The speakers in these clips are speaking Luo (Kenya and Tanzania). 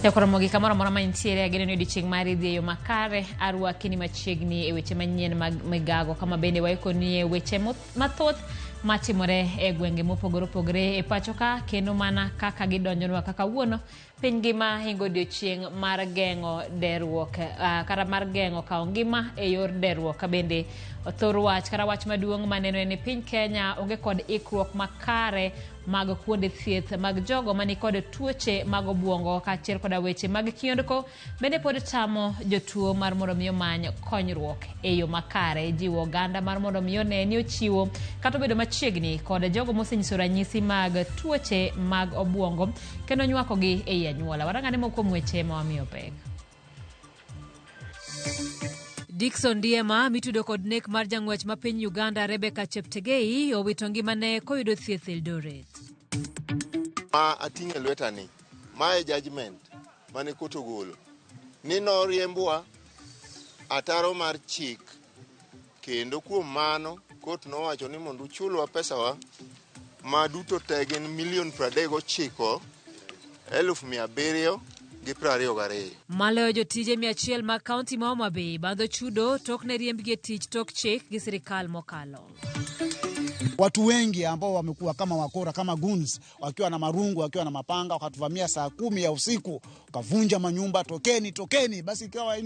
Yakoromogi kamoro moro mantiere ageno di chieng' mari dhi yo makare arwakini machiegni e weche manyien mag migago kama bende waikoni e weche mathoth matimore e gwenge mopogore opogore e pacho ka kendo mana kaka gidonjonwa kaka wuono piny ngima hingo odiochieng' mar geng'o derruok kata mar geng'o kawo ngima e yor derruok ka bende thor wach kata wach maduong' maneno en piny Kenya onge kod ikruok makare mag kuonde thieth mag jogo mani kod tuoche mag obwongo kaachiel koda weche mag kiondko bende pod tamo jotuo mar mondo mi omany konyruok e yo makare jiwo oganda mar mondo mi ne ni ochiwo kata bedo machiegni kod jogo mosenyiso ranyisi mag tuoche mag obwongo kendo nywakogi e anyuola. Warang'ane moko kuom weche ma wamiyo pek. Dickson Diema mitudo kod nek mar jang'wech ma piny Uganda Rebecca Cheptegei owito ngimane koyudo thieth Eldoret. Ating'e lwetani mae judgment mane kot ogolo ni noriembwa ataro mar chik kendo kuom mano kot nowacho ni mondo uchulwa pesawa ma duto te gin $139,722. Maloyo jotije 100 mag kaunti ma Homa Bay bandho chudo tok ne riembgi e tich tok chik gi sirikal mokalo. Watu wengi ambao wamekuwa kama wakora kama goons wakiwa na marungu wakiwa na mapanga wakatuvamia saa 10 ya usiku wakavunja manyumba, tokeni basi ikawa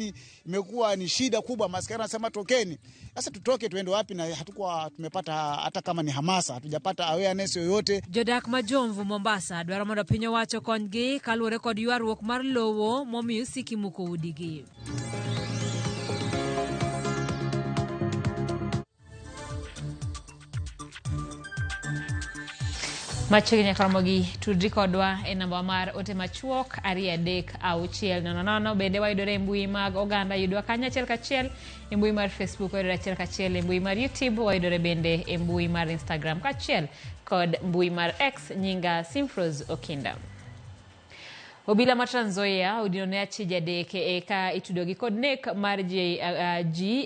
imekuwa ni shida kubwa. Maskari anasema tokeni. Sasa tutoke tuende wapi na hatukuwa tumepata hata kama ni hamasa, hatujapata awareness yoyote. Jodak majomvu Mombasa dwaro mondo piny owacho konygi kaluwore kod ywaruok mar lowo momiyo siki muko udigi. Machiegni nyakoromogi tudri kodwa e namba mar ote machuok 33600 bende wayudore e mbui mag oganda yudwa kanya achiel kachiel e mbui mar Facebook wayudore achiel kachiel e mbui mar YouTube wayudore bende e mbui mar Instagram kachiel kod mbui mar X nyinga Simfros Okinda. Obila ma Trans Nzoia odinone achije adek ka itudogi kod nek mar ji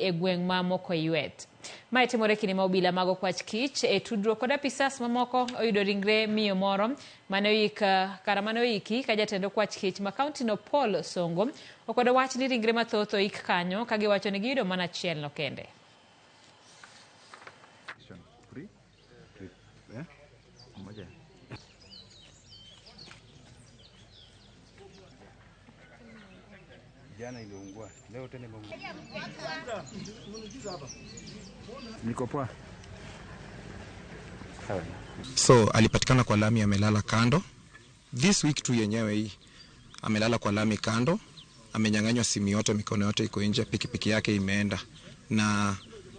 e gweng' ma Mokoiwet. Mae timore kinde ma obila mag okwach kich e tudruok kod apisas mamoko oyudo ringre miyo moro mane oiki ka jatend okwach kich ma kaunti no Paul Songo okwedo wach ni ringre mathoth oik kanyo ka giwacho ni giyudo mana achiel no kende. Jana iliungua, leo tena imeungua. Niko poa. So alipatikana kwa lami amelala kando. This week tu yenyewe hii amelala kwa lami kando, amenyang'anywa simu yote, mikono yote iko nje, pikipiki yake imeenda. Na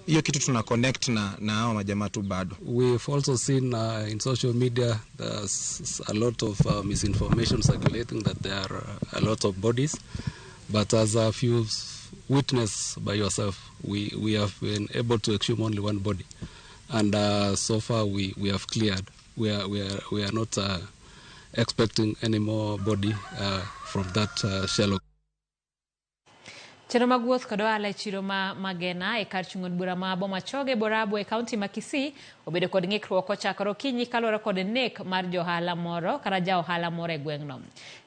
hiyo kitu tuna connect na hao majamaa tu bado. We've also seen in social media there's a lot of misinformation circulating that there are a lot of bodies. But as you've witnessed by yourself, we have been able to exhume only one body, and so far we have cleared. We are not expecting any more body from that shallow. Chero magwuoth kod ohala e chiro ma Magena e kar chung'od bura ma Boma Choge Borabu e kaunti ma Kisii obedo kod ng'ikruok kochakore okinyi kaluwore kod nek mar johala moro kata jaohala moro e gweng'no.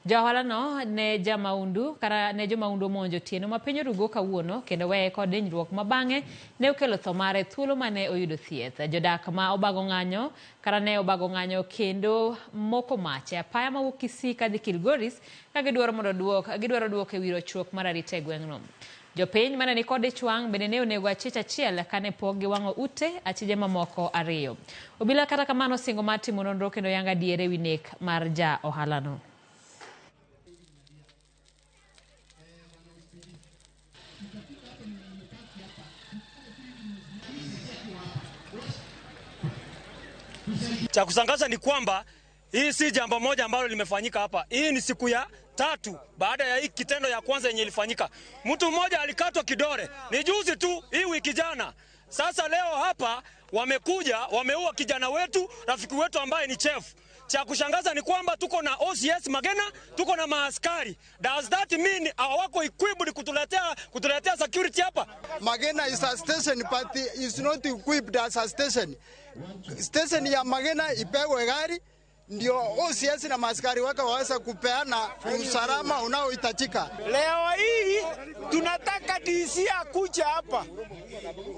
Jaohala no ne jamaundu kata ne jomaundu omonjo otieno ma piny orugo kawuono kendo weye kod hinyruok ma bang'e ne okelo tho mare thuolo mane oyudo thieth. Jodak ma obago ng'anyo kata ne obago ng'anyo kendo moko mach e apaya mawuok Kisii kadhi Kilgoris ka gidwaro duok e wi rochruok mar arita e gweng'no. Jopiny mana ni kode chwang bende ne onego achich achiel kane pok giwang'o ute achije mamoko ariyo. Obila kata kamano singo mar timo nonro kendo yanga diere wi nek mar ja ohalano. Cha kusangaza ni kwamba hii si jambo moja ambalo limefanyika hapa. Hii ni siku ya 3 baada ya hii kitendo ya kwanza yenye ilifanyika. Mtu mmoja alikatwa kidole. Ni juzi tu hii wiki jana. Sasa leo hapa wamekuja, wameua kijana wetu, rafiki wetu ambaye ni chef. Cha kushangaza ni kwamba tuko na OCS Magena, tuko na maaskari. Does that mean hawako equipped kutuletea security hapa? Magena is a station but is not equipped as a station. Station ya Magena ipewe gari ndio OCS na maaskari wake waweza kupeana usalama unaohitajika. Leo hii tunataka DC akuja hapa.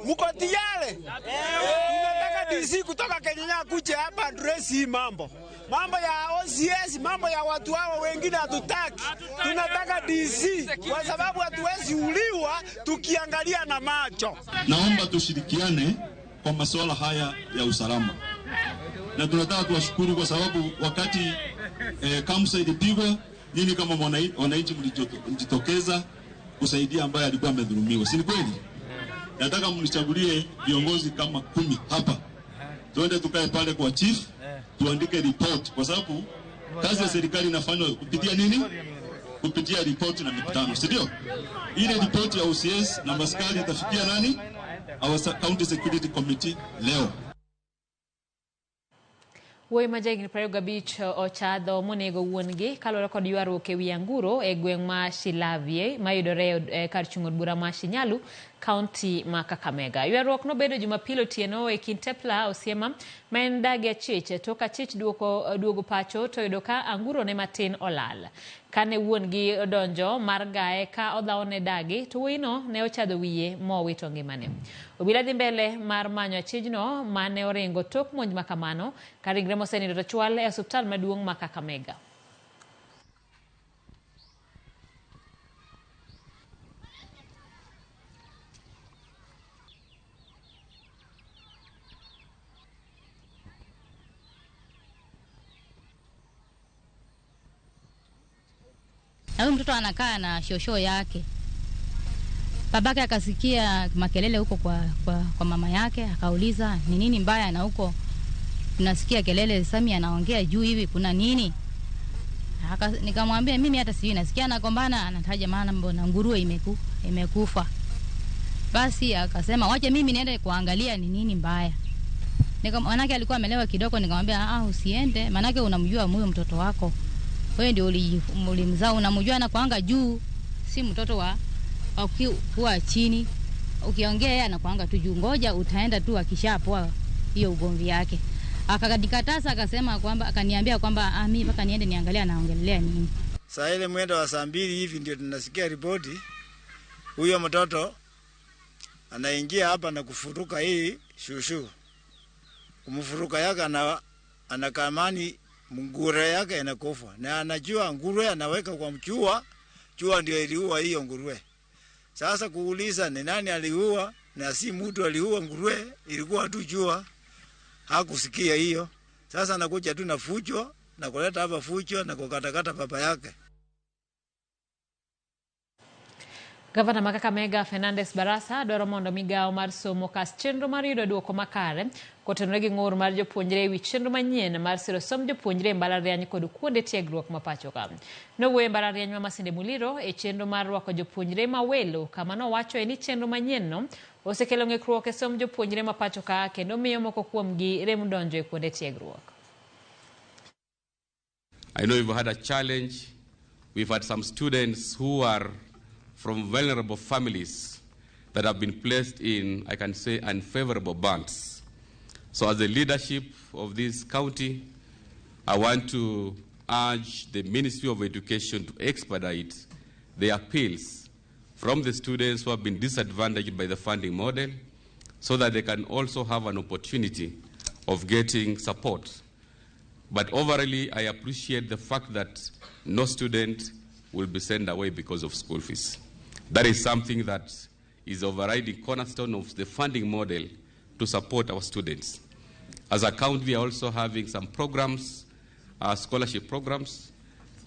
Mko tayari? Tunataka DC kutoka Kenya akuja hapa address hii mambo. Mambo ya OCS, mambo ya watu hao wengine hatutaki. Tunataka DC kwa sababu hatuwezi uliwa tukiangalia na macho. Naomba tushirikiane kwa masuala haya ya usalama. Na tunataka tuwashukuru kwa sababu wakati Kamsa ilipigwa, nyinyi kama wananchi mlijitokeza kusaidia ambaye alikuwa amedhulumiwa. Si kweli? Nataka mnichagulie viongozi kama 10 hapa. Tuende tukae pale kwa chief, tuandike report kwa sababu kazi ya serikali inafanywa kupitia nini? Kupitia report na mikutano, si ndio? Ile report ya OCS na maskari itafikia nani? Our County Security Committee leo. Woi majagni prayoga beach ochadho monego wuongi kalore kod ywaruok ewi anguro e gweng' ma Shilavye mayudore kar chung' od bura ma Shinyalu kaunti ma Kakamega. Ywaruok nobedo Jumapil otieno e kind Tepla Osiema ma en dagi achich tok achich duogo pacho to yudo ka anguro ne matin olal. Kane wuongi odonjo mar gae ka odhawone dagi to wuoyino ne ochadho wiye mowito ngimane. Obila dhi mbele mar manyo achijno mane oringo tok monj makamano ka ringre mosenindo to chwal e osiptal maduong' ma Kakamega. Na huyu mtoto anakaa na shosho yake. Babake akasikia makelele huko kwa mama yake, akauliza ni nini mbaya na huko tunasikia kelele Sami anaongea juu hivi kuna nini? Nikamwambia mimi hata sijui, nasikia anagombana, anataja maana mbona nguruwe imekufa. Basi akasema wacha mimi niende kuangalia ni nini mbaya. Manake alikuwa amelewa kidogo, nikamwambia usiende, manake unamjua huyo mtoto wako. Wewe ndio ulimzaa, unamjua na kuanga juu, si mtoto wa kuwa chini. Ukiongea yeye anakuanga tu juu, ngoja utaenda tu akishapoa hiyo ugomvi yake. Akakadikatasa akasema kwamba akaniambia kwamba mimi mpaka niende niangalia anaongelea nini. Saa ile mwendo wa saa 2 hivi ndio tunasikia ripoti huyo mtoto anaingia hapa na kufuruka hii shushu. Kumfuruka yake anakamani nguruwe yake inakufa. Na anajua nguruwe anaweka kwa mchua, chua ndio iliua hiyo nguruwe. Sasa kuuliza ni nani aliua na si mtu aliua nguruwe, ilikuwa tu chua. Hakusikia hiyo. Sasa anakuja tu na fujo na kuleta hapa fujo na kukatakata baba yake. Gavana ma Kakamega Fernandes Barasa dwaro mondo migao mar somo kas chenro mar yudo duoko makare kotenore gi ng'ur mar jopuonjre ewi chenro manyien mar siro som jopuonjre mbalariany kod kuonde tiegruok ma pacho ka. Nowuoyo mbalariany ma Masinde Muliro e chenro mar rwako jopuonjre ma welo kama nowacho ni chenro manyienno osekelo ng'ikruok e som jopuonjre ma pacho ka kendo miyo moko kuomgi rem donjo e kuonde tiegruok. I know we've had a challenge. We've had some students who are from vulnerable families that have been placed in, I can say, unfavorable bands. So as the leadership of this county, I want to urge the Ministry of Education to expedite the appeals from the students who have been disadvantaged by the funding model so that they can also have an opportunity of getting support. But overall, I appreciate the fact that no student will be sent away because of school fees. That is something that is overriding cornerstone of the funding model to support our students. As a county, we are also having some programs, scholarship programs.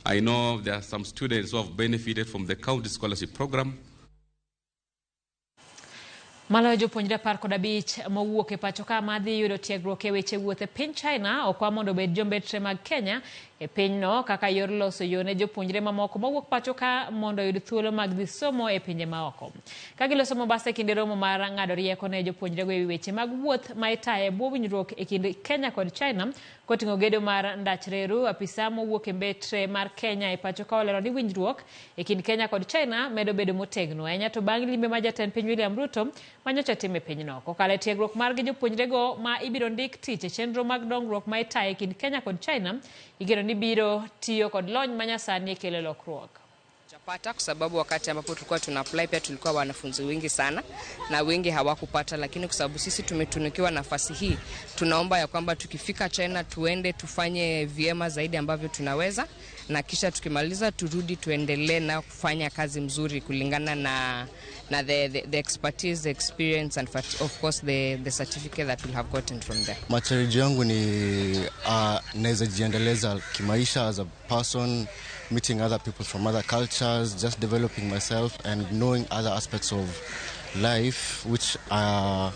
I know there are some students who have benefited from the county scholarship program. Maloyo jopuonjre 15 mowuok e pacho ka madhi yudo tiegruok e weche wuoth e piny China okwa mondo bed jombetre mag Kenya e pinyno kaka yor loso yone jopuonjre mamoko mowuok pacho ka mondo yud thuolo mag dhi somo e pinje maoko. Ka giloso Mombasa e kinde romo mar ng'ado rieko ne jopuonjre go e weche mag wuoth ma itayo e bwo winjruok e kind Kenya kod China koting'o gedo mar ndach reru, apisa mowuok e mbetre mar Kenya e pacho ka olero ni winjruok e kind Kenya kod China medo bedo motegno ahinya to bang' limbe ma jatend piny William Ruto manyocha time pinyno. Kokalo tiegruok mar jopuonjre go ma ibiro ndik tich e chenro mag dongruok ma itayo e kind Kenya kod China igeno ni biro tiyo kod lony manyasani e kelo lokruok. Chapata kwa sababu wakati ambapo tulikuwa tuna apply pia tulikuwa wanafunzi wengi sana na wengi hawakupata, lakini kwa sababu sisi tumetunukiwa nafasi hii tunaomba ya kwamba tukifika China tuende tufanye vyema zaidi ambavyo tunaweza na kisha tukimaliza turudi tuendelee na kufanya kazi mzuri kulingana na the expertise, the experience and of course the certificate that we have gotten from there. Matarajio yangu ni naweza jiendeleza kimaisha as a person, meeting other people from other cultures, just developing myself and knowing other aspects of life which are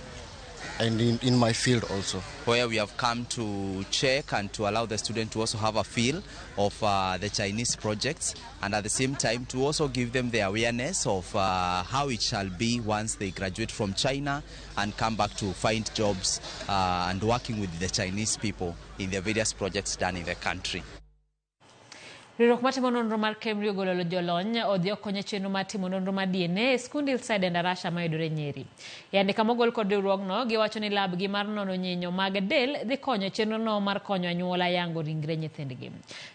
and in my field also. Where we have come to check and to allow the student to also have a feel of the Chinese projects and at the same time to also give them the awareness of how it shall be once they graduate from China and come back to find jobs and working with the Chinese people in the various projects done in the country. Riwruok matimo nonro mar Kemri ogolo jolony odhi okonyo chenro mar timo nonro mar DNA e skund Hillside and Arusha mayudore Nyeri. Yande kamogol kod riwruogno giwacho ni lab gi mar nono nyinyo mag del dhi konyo chenro no mar konyo anyuola yango ringre nyithindgi.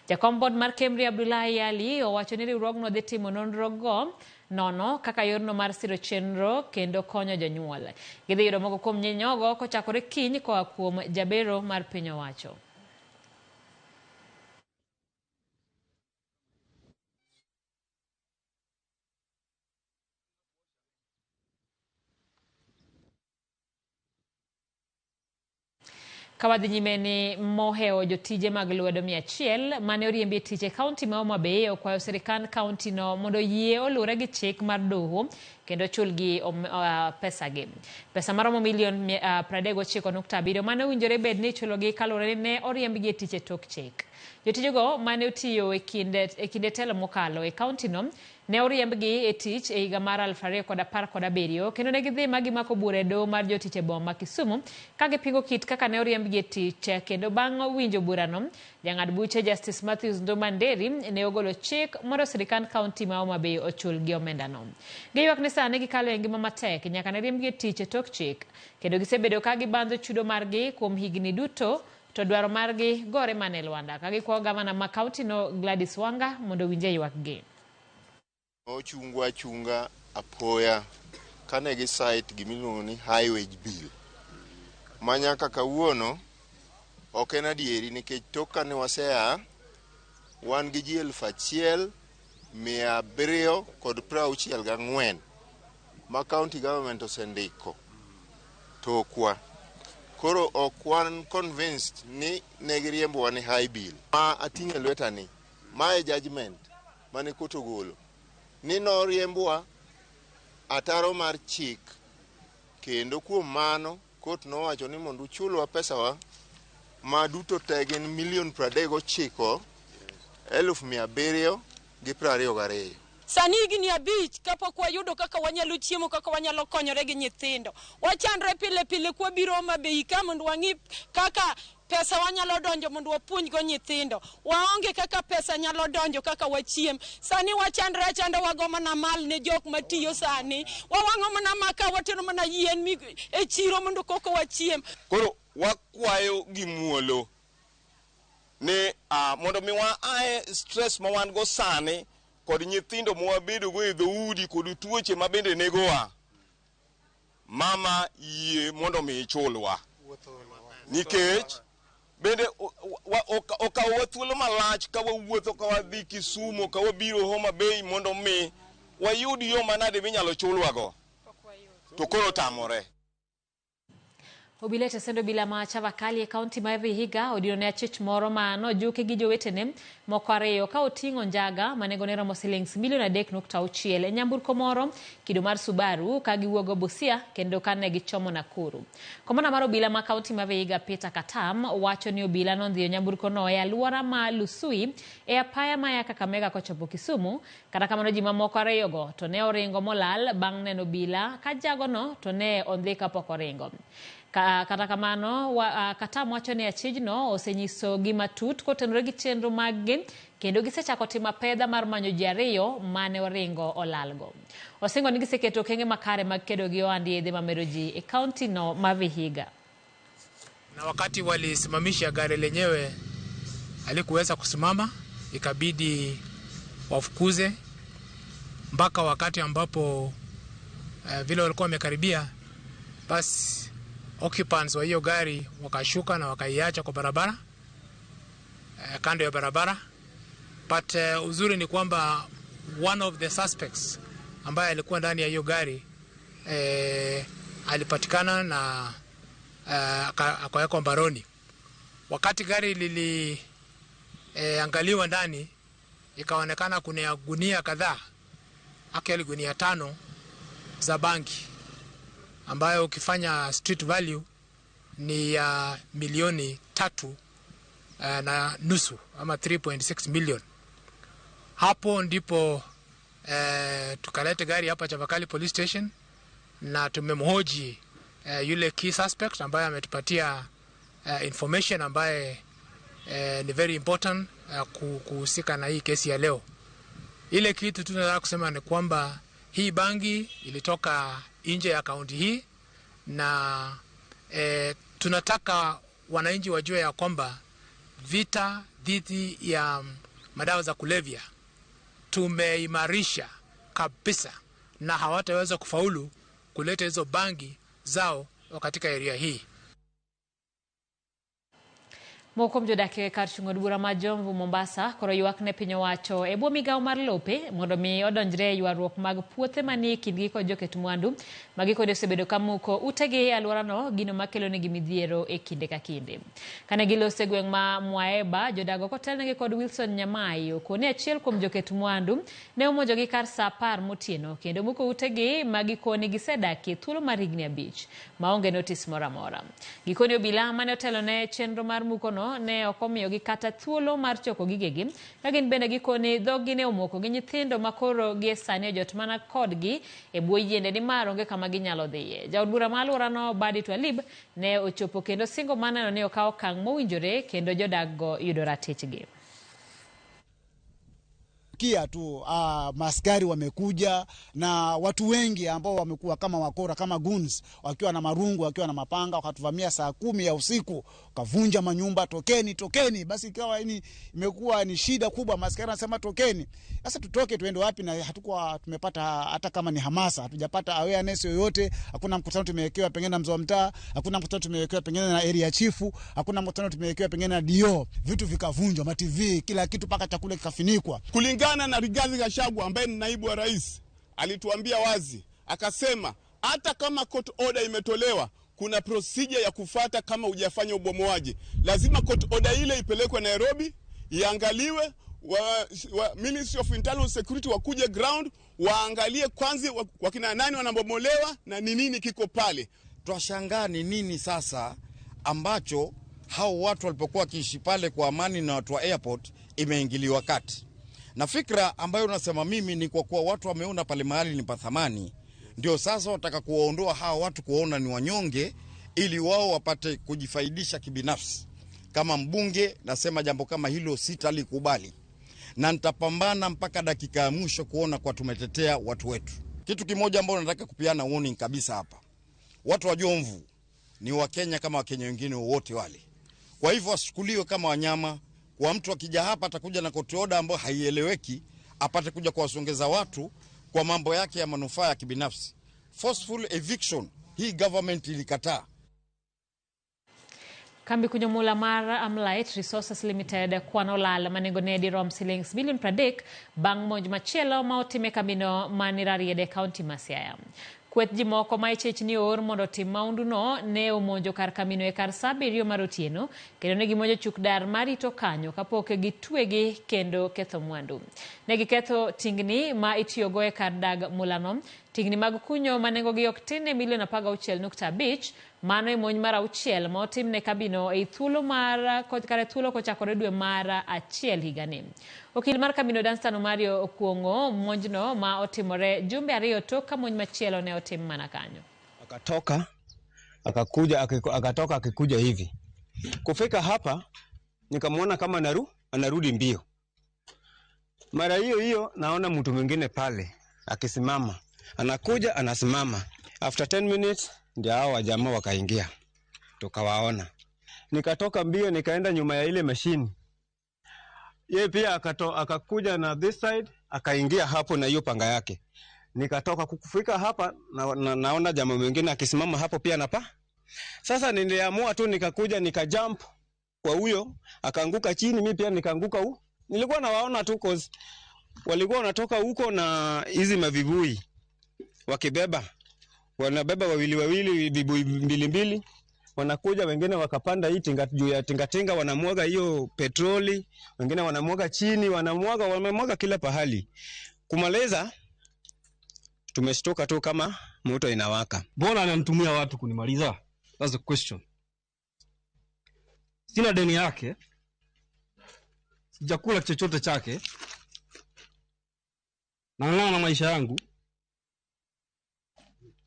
Jakom board mar Kemri Abdullahi Ali owacho ni riwruogno dhi timo nonro go nono kaka yorno mar siro chenro kendo konyo jonyuol. Gidhi yudo moko kuom nyinyogo kochakore kiny koa kuom jabero mar piny owacho. Kawadhi nyime ni moheo jotije mag lwedo 100 mane oriembi tich e kaunti ma Homa Bay okwayo sirikand kaunti no mondo yie olure gi chik mar doho kendo chulgi pesa gi. Pesa maromo milion 39.7 mane owinjore bed ni chulogi kalure ne oriembgi e tich e tok chik. Jotijego mane otiyo e kinde telo mokalo e kaunti no ne oriembgi e tich e higa mar 2017 kendo ne gidhi magimako bura e doho mar jotich e boma Kisumu ka gipingo kit kaka ne oriembgi e tich kendo bang' winjo burano jang'ad buche Justice Matthews Ndomanderi ne ogolo chik mondo sirikand kaunti ma Homa Bay ochulgi omendano. Giywak ni sani gikalo e ngima matek nyaka ne riembgi e tich e tok chik kendo gisebedo ka gibandho chudo margi kuom higni duto to dwaro margi gore mane Lwanda ka gikwayo gavana ma kaunti no Gladys Wanga mondo winje ywakgi. Ochunga apoya kane gi site gimiluongo ni highway bill manyaka kawuono ok en adieri nikech tok kane wasea wan gi ji 1,764 ma county government osendiko tokwa. Koro ok wan convinced ni negiriembowa ni high bill. Ma ating'e lweta ni mae judgment mane koto golo ni noriembowa ataro mar chik kendo kuom mano kot nowacho ni mondo uchulwa pesawa ma duto te gin $1,722,722. Sani higni 5 kapok wayudo kaka wanyalo chiemo kaka wanyalo konyore gi nyithindo. Wachandre pile kwa biro Homa Bay ka mondo wang'i kaka pesa wanyalo donjo mondo wapuonj go nyithindo. Waonge kaka pesa nyalo donjo kaka wachiem. Sani wachandre achanda wago mana mal ne jok matiyo sani. Wawang'o mana maka watero mana yien e chiro mondo koko wachiem. Koro wakwayo gimuolo ne mondo mi wa ae stress ma wan go sani kod nyithindo mwabedo go e dhoudi kod tuoche ma bende negowa. Mama yie mondo mi ichulwa. Nikech bende okawa thuolo malach ka wawuotho ka wadhi Kisumu ka wabiro Homa Bay mondo mi wayud yo manade minyalo chulwago to koro tamore. Obila tesendo bila macha vakali e kaunti ma Vihiga odinone achich moro mano juke gi jowetene moko ariyo ka oting'o njaga manego ne romo shillings milion 3.6 e nyamburko moro kido mar Subaru ka giwuogo Busia kendo kane gichomo Nakuru. Komanda mar obila ma kaunti ma Vihiga Peter Katam wacho ni obila nondhiyo nyamburko no e alwora ma Lusui e apaya ma ya Kakamega kochopo Kisumu. Kata kamano ji mamoko ariyogo to ne oringo molal bang' neno obila ka jagono to ne ondhi kapok oringo. Kata kamano Katam wacho ni achijno osenyiso gima tut kotenore gi chenro mag kendo gisechako timo pedha mar manyo ji ariyo mane oringo olalgo. Osingo ni giseketo okenge makare mag kedo gi ohand yedhe mamero ji e kaunti no ma Vihiga. Na wakati walisimamisha gari lenyewe alikuweza kusimama, ikabidi wafukuze mpaka wakati ambapo vile walikuwa wamekaribia, basi occupants wa hiyo gari wakashuka na wakaiacha kwa barabara, kando ya barabara. But uzuri ni kwamba one of the suspects ambaye alikuwa ndani ya hiyo gari alipatikana na akawekwa mbaroni. Wakati gari liliangaliwa ndani, ikaonekana kuna gunia kadhaa, actually gunia 5 za bangi, ambayo ukifanya street value ni ya milioni 3.5 ama 3.6 million. Hapo ndipo tukalete gari hapa Chavakali Police Station na tumemhoji yule key suspect ambaye ametupatia information ambaye ni very important kuhusika na hii kesi ya leo. Ile kitu tunataka kusema ni kwamba hii bangi ilitoka nje ya kaunti hii na tunataka wananchi wajue ya kwamba vita dhidi ya madawa za kulevya tumeimarisha kabisa na hawataweza kufaulu kuleta hizo bangi zao katika area hii. Moko mjodake kar chung'od bura ma Jomvu Mombasa koro ywak ne piny owacho e bwo migawo mar lope mondo mi odonjre ywaruok mag puothe manie kindgi kod joket mwandu magikone osebedo ka muko utegi e alworano gino makelo negi midhiero e kinde ka kinde. Kane gilose e gweng' ma Mwaeba, jodago kotelnegi kod Wilson Nyamai okone achiel kuom joket mwandu ne omonjogi kar saa 10 motieno kendo muko utegi magikone gisedakie thuolo mar higni 5 maonge notis moro amora. Gikone obila mane otelone chenro mar mukono ne okomiyo gi kata thuolo mar choko gigegi ka gin bende gikoni dhogi ne omoko gi nyithindo makoro gi sani jot mana kodgi e bwo yiende ni mar onge kama ginyalo dhiye. Jaod bura ma alworano Badi Twalib ne ochopo kendo singo maneno ni okawo okang' mowinjore kendo jodak-go yudo ratichgi. Kia tu maskari wamekuja na watu wengi ambao wamekuwa kama wakora kama goons wakiwa na marungu wakiwa na mapanga wakatuvamia saa 10 ya usiku kavunja manyumba, tokeni. Basi ikawa imekuwa ni shida kubwa. Maskari anasema tokeni. Sasa tutoke tuende wapi na hatukuwa tumepata hata kama ni hamasa, hatujapata awareness yoyote. Hakuna mkutano tumewekewa pengine na mzee wa mtaa, hakuna mkutano tumewekewa pengine na area chief, hakuna mkutano tumewekewa pengine na DO. Vitu vikavunjwa, ma TV, kila kitu paka chakula kikafinikwa. Kulingana na Rigathi Gachagua ambaye ni naibu wa rais, alituambia wazi, akasema hata kama court order imetolewa kuna procedure ya kufuata kama hujafanya ubomoaji. Lazima court order ile ipelekwe Nairobi, iangaliwe, Ministry of Internal Security wakuje ground, waangalie kwanza wakina nani wanabomolewa na ni nini kiko pale. Twashangaa ni nini sasa ambacho hao watu walipokuwa kiishi pale kwa amani na watu wa airport imeingiliwa kati. Na fikra ambayo unasema mimi ni kwa kuwa watu wameona pale mahali ni pa thamani, ndio sasa wataka kuwaondoa hao watu kuona ni wanyonge ili wao wapate kujifaidisha kibinafsi. Kama mbunge nasema jambo kama hilo sitalikubali, na nitapambana mpaka dakika ya mwisho kuona kwa tumetetea watu wetu. Kitu kimoja ambao nataka kupiana warning kabisa hapa, watu wa Jomvu ni Wakenya kama Wakenya wengine wote wale. Kwa hivyo wasichukuliwe kama wanyama. Kwa mtu akija hapa atakuja na court order ambayo haieleweki, apate kuja kuwasongeza watu kwa mambo yake ya manufaa ya kibinafsi. Forceful eviction, hii government ilikataa. Kambi kunyomula mar Amlite Resources Limited kwano lal manego nedi rom shillings bilion 30 bang' monj machielo ma otime kambino manirariede kaunti ma Siaya. Kweth ji moko ma ichich or mondo tim maunduno ne omonjo kar kambino e kar saa 7 mar otieno kendo ne gimonjo chuk dar marito kanyo kapok gitwegi kendo ketho mwandu. Ne giketho tingni ma itiyogo e kar dag mulano, tingni mag kunyo manengogi ok tin milion 16.5. Mano e monj mar 6 ma otimne kambino e thuolo mar kare thuolo kochakore dwe mar 1 higani. Okil mar kambino Danstan Omario okuongo monjno ma otimore jumbe 2 tok ka monj machielo ne otim mana kanyo. Akatoka akikuja hivi. Kufika hapa nikamwona kama anarudi mbio. Mara hiyo naona mtu mwingine pale akisimama. Anakuja anasimama. After 10 minutes ndio hao wajamaa wakaingia. Tukawaona. Nikatoka mbio nikaenda nyuma ya ile mashine. Yeye pia akakuja na this side akaingia hapo na hiyo panga yake. Nikatoka kufika hapa naona jamaa mwingine akisimama hapo pia napa. Sasa niliamua tu nikakuja nikajump kwa huyo akaanguka chini, mimi pia nikaanguka huko. Nilikuwa nawaona tu cause walikuwa wanatoka huko na hizi mavibui wanabeba wawili vibui mbili wanakuja, wengine wakapanda hii juu ya tingatinga wanamwaga hiyo petroli, wengine wanamwaga chini, wamemwaga kila pahali. Kumaliza tumeshtoka tu kama moto inawaka. Mbona ananitumia watu kunimaliza? That's the question. Sina deni yake. Sijakula chochote chake. Nang'ang'ana na maisha yangu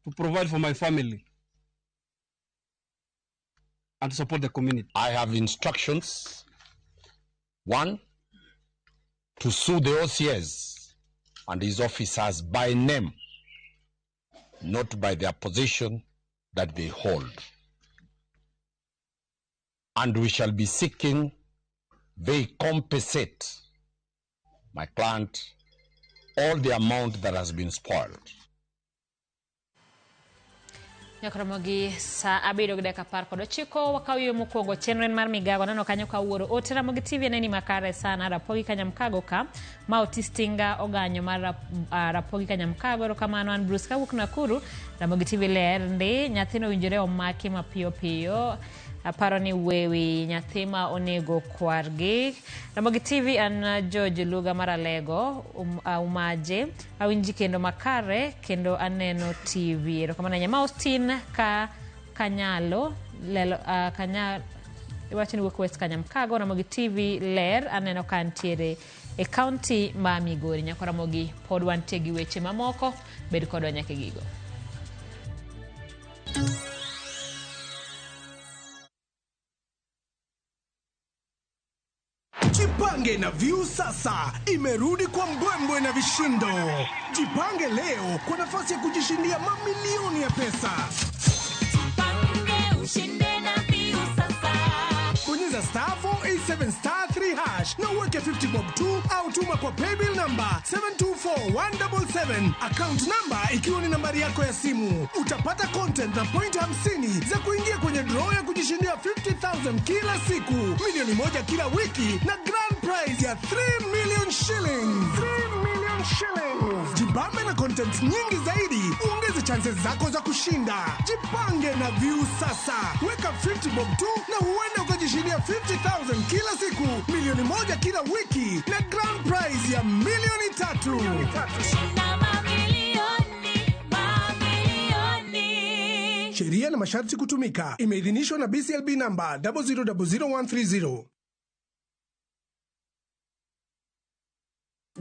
to provide for my family and to support the community. I have instructions. 1, to sue the OCS and his officers by name, not by their position that they hold. And we shall be seeking they compensate my client all the amount that has been spoiled. Nyakromogi sa 7:19 wakawiyo mokwongo chenren mar migago nano kanyo kawuoro otera mogi TV neni makare sana rapogi kanyamkago ka ma otistinga oganyo mar rapogi kanyamkago kamano an Bruce kawuok Nakuru ramogi TV ler ndi nyathino winjore omaki mapiyo piyo aparo ni wewi nyathima onego kwargi. Ramogi TV an George Luga Maralego umaje awinji kendo makare kendo aneno TV rokamana nyama Austin kanyalo lelo kanya iwachini wuok West Kanyamkago. Ramogi TV ler aneno kantiere e county ma Migori. Nyako Ramogi pod wantie gi weche mamoko bed kodwa nyake gigo. Jipange na View sasa imerudi kwa mbwembwe na vishindo. Jipange leo kwa nafasi ya kujishindia mamilioni ya pesa. Jipange ushinde na View sasa. Bonyeza *487*3# na uweke 50 bob tu au tuma kwa paybill number 724177. Account number ikiwa ni nambari yako ya simu. Utapata content na point 50 za kuingia kwenye draw ya kujishindia 50,000 kila siku, milioni 1 kila wiki na grand prize ya 3 million shillings. 3 million shillings. Jibambe na content nyingi zaidi, uongeze chances zako za kushinda. Jipange na View sasa. Weka 50 bob tu na huenda ukajishindia 50,000 kila siku, milioni 1 kila wiki na grand prize ya milioni 3. Sheria na masharti kutumika. Imeidhinishwa na BCLB number 0000130.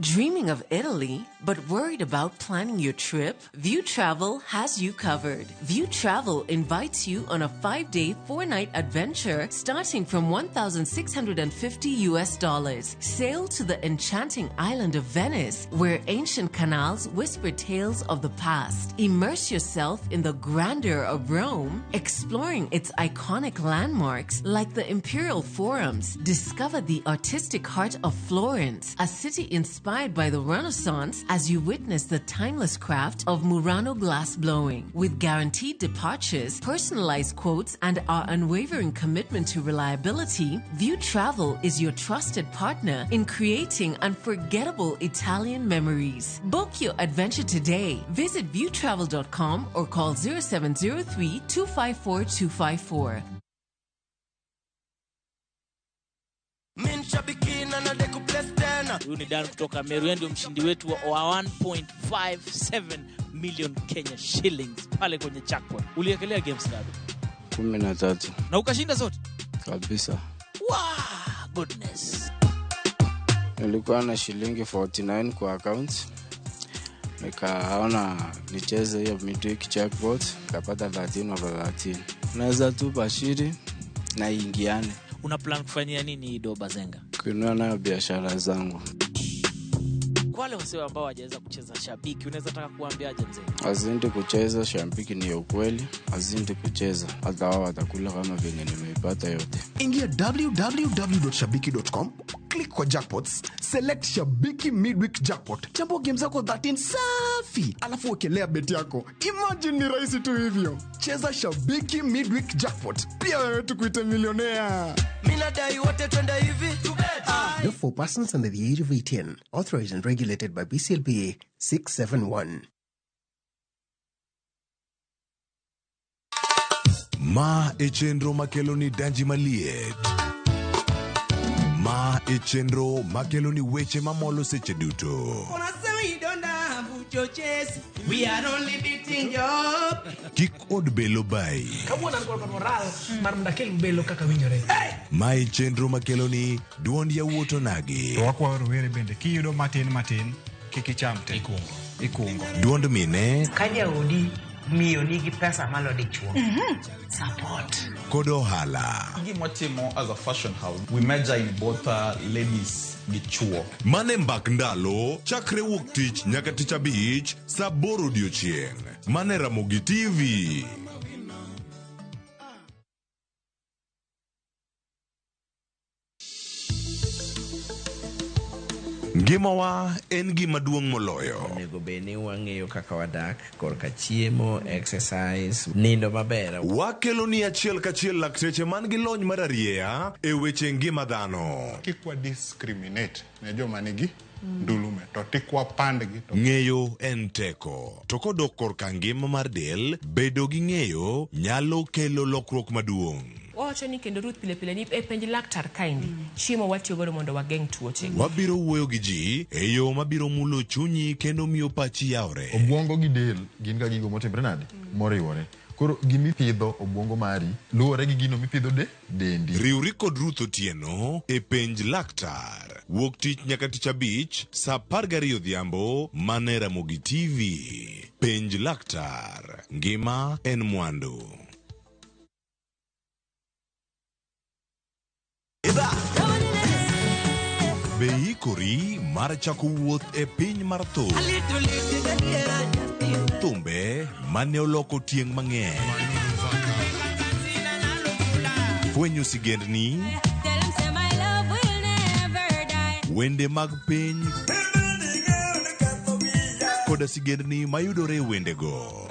Dreaming of Italy, but worried about planning your trip? View Travel has you covered. View Travel invites you on a 5-day, 4-night adventure starting from $1,650. Sail to the enchanting island of Venice, where ancient canals whisper tales of the past. Immerse yourself in the grandeur of Rome, exploring its iconic landmarks like the Imperial Forums. Discover the artistic heart of Florence, a city inspired inspired by the Renaissance as you witness the timeless craft of Murano glass blowing. With guaranteed departures, personalized quotes, and our unwavering commitment to reliability, View Travel is your trusted partner in creating unforgettable Italian memories. Book your adventure today. Visit viewtravel.com or call 0703 254 254. Huyu ni Dan kutoka Meru, ndio mshindi wetu wa 1.57 million Kenya shillings pale kwenye jackpot. Uliekelea games ngapi? 13. Na ukashinda zote? Kabisa. Wow, goodness. Nilikuwa na shilingi 49 kwa account. Nikaona nicheze hiyo midweek jackpot, nikapata 13/13. Naweza tu bashiri na ingiane. Una plan kufanyia nini do Bazenga? Kuinua nayo biashara zangu. Kwa wale wasio ambao hawajaweza kucheza shabiki, unaweza taka kuambiaje mzee? Azindi kucheza shabiki ni ukweli, azindi kucheza hata wao watakula kama vile nimeipata yote. Ingia www.shabiki.com, click kwa jackpots, select Shabiki Midweek Jackpot. Chambua game zako 13 safi, alafu wekelea bet yako. Imagine ni rahisi tu hivyo. Cheza Shabiki Midweek Jackpot. Pia wewe tukuite milionea. Mina dai wote twenda hivi to bet. No, for persons under the age of 18, authorized and regulated by BCLPA 671. Ma echenro makeloni danji maliet. Ma echenro makeloni weche mamolo seche duto. We are only beating job. Kik od belo bai. Kabuona ngol moral mar mdakel belo kaka winjore. Ma echenro makeloni duond yawuoto nagi. To wakwa rowere bende kiyudo matin kikicham te ikungo. Duond mine kaja odi miyo nigi pesa malo dichuo. Support. Kodo hala. Gimotimo as a fashion house, we measure in both ladies gichuo. Mane mbak ndalo chakre wuok tich nyaka tich abich saa 8 odiochieng'. Mane Ramogi TV. Gimawa en gima duong' moloyo. Nego beni wang'eyo kaka wadak, korka chiemo, exercise, nindo maber. Wakelo ni achiel kachiel lakteche man gi lony mararieya e weche ngima dhano. Kikwa discriminate ne joma nigi ndulume to tikwa pandgi. Ng'eyo en teko. To kodok korka ngima mar del, bedo gi ng'eyo nyalo kelo lokruok maduong'. Wacho ni kendo Ruth pile ni e penj laktar kaindi chiemo watiyo godo mondo wageng' tuoche. Wabiro wuoyo gi ji e yo mabiro mulo chunyi kendo miyo pachi yawre. Obwongo gi del gin ga gigo motimre nade moriwore. Koro gimipidho obwongo mari luwore gi gino mipidho dendi. Riwri kod Ruth Otieno e penj laktar. Wuok tich nyaka tich abich saa 12 odhiambo mane Ramogi TV. Penj laktar. Ngima en mwandu. Be ikori mar chako wuoth e piny mar thum. Thumbe mane oloko tieng' mang'eny. Fwenyo sigendni, wende mag piny, koda sigendni mayudore e wendego.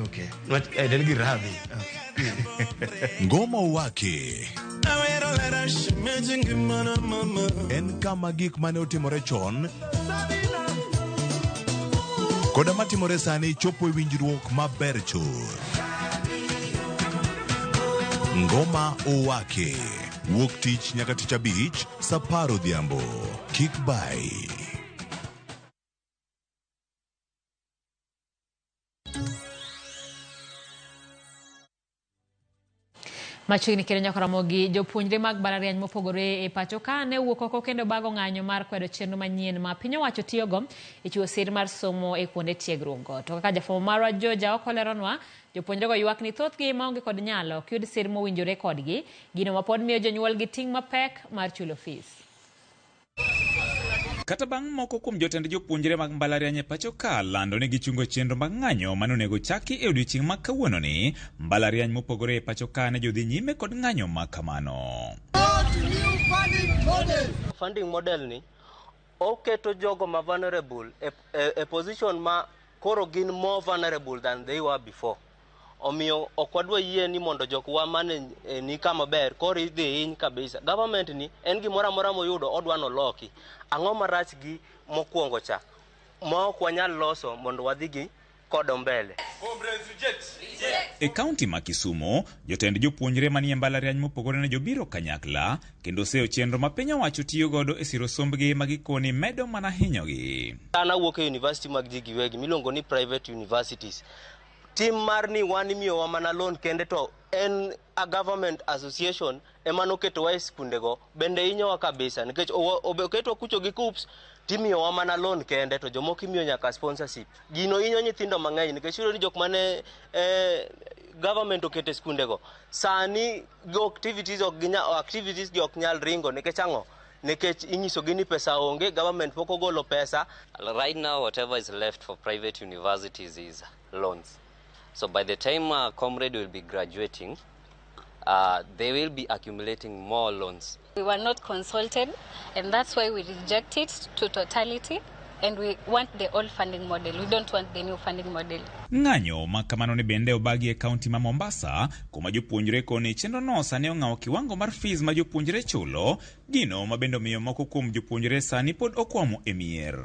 Okay. Den gi radhi. Ngoma wake. En kama gik mane otimore chon koda matimore sani chopo e winjruok maber chur. Ngoma owake. Wuok tich nyaka tich abich saa 10 odhiambo. Kik bai. Machiegni kendo nyaka Ramogi jopuonjre mag mbalariany mopogore e pacho ka ne wuok oko kendo bago ng'anyo mar kwedo chenro manyien ma piny owacho tiyogo e chiwo sir mar somo e kuonde tiegruok. To kaka jafwambo marwa Joja okoleronwa, jopuonjrego ywak ni thothgi maonge kod nyalo ok yud sir mowinjore kodgi, gino ma pod miyo jonyuolgi ting' mapek mar chulo fees. Kata bang' moko kuom jotend jopuonjre mag mbalariany e pacho ka lando ni gichungo chenro mag ng'anyo manonego chaki e odiochieng' ma kawuono ni, mbalariany mopogore e pacho ka ne jodhi nyime kod ng'anyo ma kamano. Funding model ni oketo jogo ma vulnerable a position ma koro gin more vulnerable than they were before. Omiyo okwadwa yie ni mondo jokwa mane ni kama ber koro idhi hiny kabisa. Government ni en gimoro amora moyudo odwano loki. Ang'o marach gi mokwongo cha ma ok wanyal loso mondo wadhi gi kodo mbele. E kaunti ma Kisumu, jotend jopuonjre manie mbalariany mopogore ne jobiro kanyakla kendo seyo chenro ma piny owacho tiyo godo e siro sombgi magikoni medo mana hinyogi. An awuok e university mag ji giwegi miluongo ni private universities. Tim mar ni wan miyowa mana loan kende to en a government association ema noketowa e skundego bende hinyowa kabisa nikech oketwa kucho gi KUPS timiyowa mana loan kende to jomoko imiyo nyaka sponsorship. Gino hinyo nyithindo mang'eny nikech iyudo ni jok mane government oketo e skundego sani activities gi ok nyal ringo nikech ang'o? Nikech inyisogi ni pesa onge, government pok ogolo pesa. Right now whatever is left for private universities is loans. So by the time comrade will be graduating, they will be accumulating more loans. We were not consulted, and that's why we reject it to totality, and we want the old funding model. We don't want the new funding model. Ng'anyo makamano ne bende obagi e kaunti ma Mombasa, kuma jopuonjre koni chenro no sani ong'awo kiwango mar fees ma jopuonjre chulo, gino ma bende omiyo moko kuom jopuonjre sani pod okwamo e mier.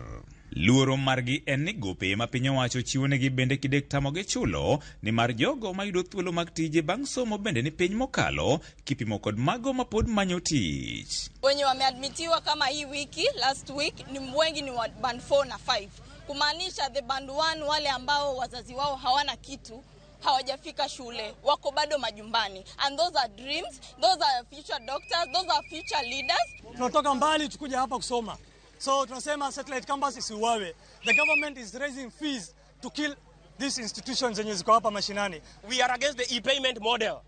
Luoro margi en ni gope ma piny owacho chiwo negi bende kidek tamogi chulo ni mar jogo ma yudo thuolo mag tije bang' somo bende ni piny mokalo kipimo kod mago ma pod manyo tich. Wenye wameadmitiwa kama hii wiki last week ni wengi ni band 4 na 5, kumaanisha the band 1 wale ambao wazazi wao hawana kitu, hawajafika shule, wako bado majumbani, and those are dreams, those are future doctors, those are future leaders. Tunatoka mbali tukuja hapa kusoma. So tunasema satellite campus isiuawe. The government is raising fees to kill these institutions zenye ziko hapa mashinani. We are against the e-payment model.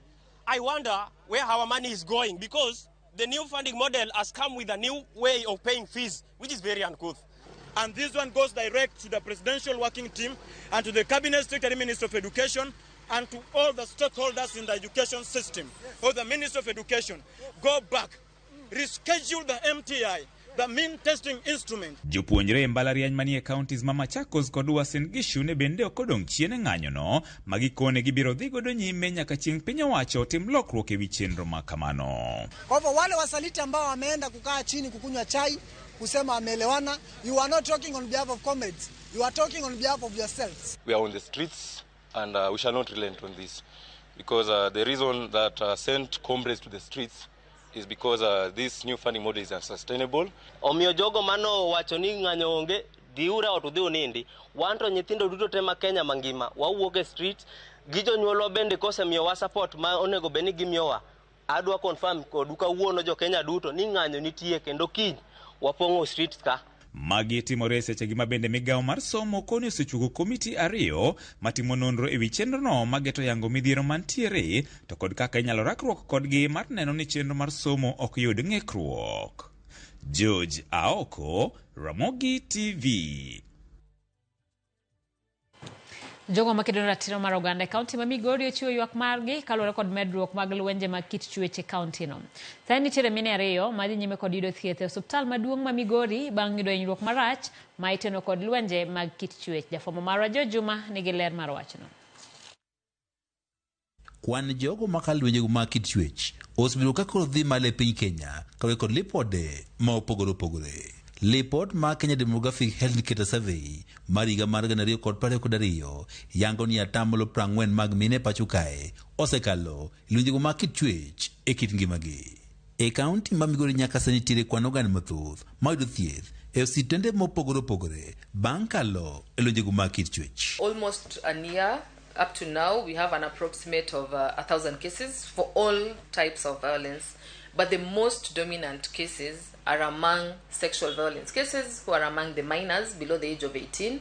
I wonder where our money is going because the new funding model has come with a new way of paying fees, which is very uncouth. And this one goes direct to the presidential working team and to the cabinet secretary minister of education and to all the stakeholders in the education system. Or the minister of education, go back, reschedule the MTI, the mean testing instrument. Jopuonjre mbalariany manie counties ma Machakos kod Uasin Gishu ne bende okodong' chien e ng'anyo no magikone gibiro dhi godo nyime nyaka chieng' piny owacho tim lokruok ewi chenro ma kamano. Kwa hivyo wale wasaliti ambao wameenda kukaa chini kukunywa chai kusema ameelewana, you are not talking on behalf of comrades, you are talking on behalf of yourselves. We are on the streets and we shall not relent on this because the reason that sent comrades to the streets is because this new funding model is unsustainable. Omiyo jogo mano wacho ni ng'anyo onge diura otudhi unindi wanto nyithindo duto tema Kenya mangima wawuok e street gijo nyuolo bende kose miyo wa support ma onego beni gimiyowa. Adwa confirm koduka wuono jo Kenya duto ni ng'anyo nitie kendo kiny wapong'o streets ka. Magi timore sechegi ma bende migawo mar somo koni osechugo komiti ariyo matimo nonro ewi chenro no mageto yango midhiero mantiere to kod kaka inyalo rakruok kodgi mar neno ni chenro mar somo ok yud ng'ikruok. George Aoko, Ramogi TV. Jogo makedo ratiro mar oganda e kaunti ma Migori ochiwo ywak margi kaluwore kod medruok mag lwenje mag kit chuech e kaunti no. Sani nitiere mine ariyo madhi nyime kod yudo thieth e osiptal maduong' ma Migori bang' yudo hinyruok marach ma iteno kod lwenje mag kit chuech. Jafwambo marwa Jo Juma nigi ler mar wachno. Kwan jogo makal lwenje mag kit chuech osebedo ka koro dhi malo e piny Kenya kaluwore kod lipode ma opogore opogore. Lipot ma Kenya Demographic Health Indicator Survey mar higa mar 2022 yango ni atamalo 40 mag mine pacho kae osekalo lwenjego mag kit chuech e kit ngimagi. E kaunti ma Migori nyaka sani nitiere kwan oganda mathoth ma yudo thieth e osiptende mopogore opogore bang' kalo e lwenjego mag kit chuech. Almost a year up to now we have an approximate of 1,000 cases for all types of violence, but the most dominant cases are among sexual violence cases who are among the minors below the age of 18.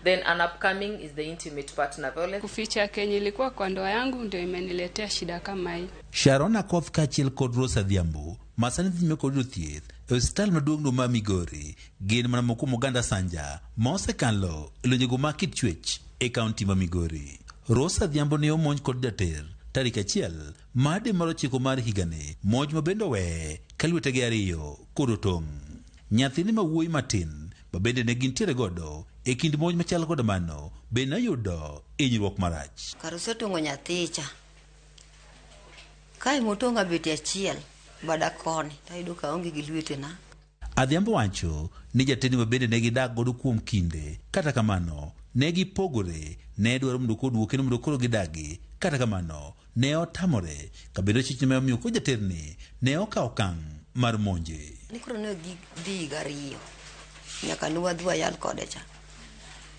Then an upcoming is the intimate partner violence. Kuficha Kenya ilikuwa kwa ndoa yangu ndio imeniletea shida kama hii. Sharon Akoth kachiel kod Rosa Dhiambo masani dhime kod yudo thieth e osiptal maduong' no ma Migori gin mana moko kuom oganda sanja ma osekalo e lwenjego mag kit chuech e kaunti ma Migori. Rosa Dhiambo ne omonj kod jater tarik 1 made mar 9 mar higani, monj ma bende we ka lwetege ariyo kod otong'. nyathini ma wuoyi matin ma bende ne gintiere godo e kind monj machal kod mano bende noyudo hinyruok marach. Kar osetong'o nyathicha kae motonga beti achiel bada koni tayudo ka onge gi lwetena. Adhiambo wacho ni jatend ma bende ne gidak godo kuom kinde, kata kamano ne gipogore, ne dwaro mondo koduoke mondo koro gidagi, kata kamano ne otamore kabedo chich ma omiyo ko jaterni ne okawo okang' mar monje. Ni koro ne dhi gariyo nyaka nwadhwa yal kode cha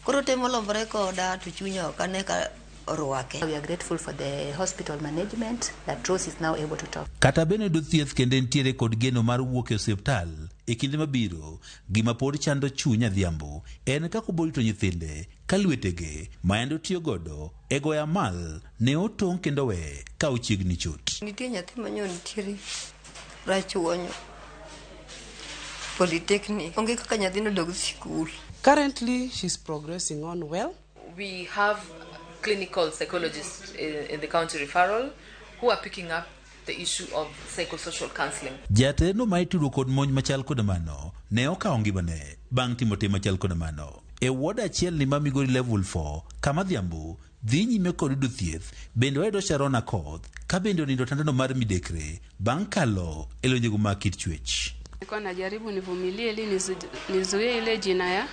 koro temo lombore koda to chunya ok ane ka orwake. We are grateful for the hospital management that Rose is now able to talk. Kata bende do thieth kende ntiere kod geno mar wuok e osiptal e kinde mabiro. Gima pod chando chunya Adhiambo en kako bolito nyithinde ka lwetege maendo tiyo godo e goya mal ne otong' kendo we ka ochiegni chot. Nitie nyathi manyo nitiere rachuonyo polytechnic onge kaka nyathino dog sikul. Currently she's progressing on well. We have clinical psychologists in the county referral who are picking up the issue of psychosocial counseling. Jateno ma itudo kod monj machal kod mano ne okawo ngimane bang' timo tim machal kod mano e ward achiel ni ma Migori level 4 kama Adhiambo dhi nyime kod yudo thieth. Bende wayudo Sharon Akoth ka bende onindo tandano mar midekre bang' kalo e lwenjego mag kit chwech. Nilikuwa najaribu nivumilie ili nizuie ile jina ya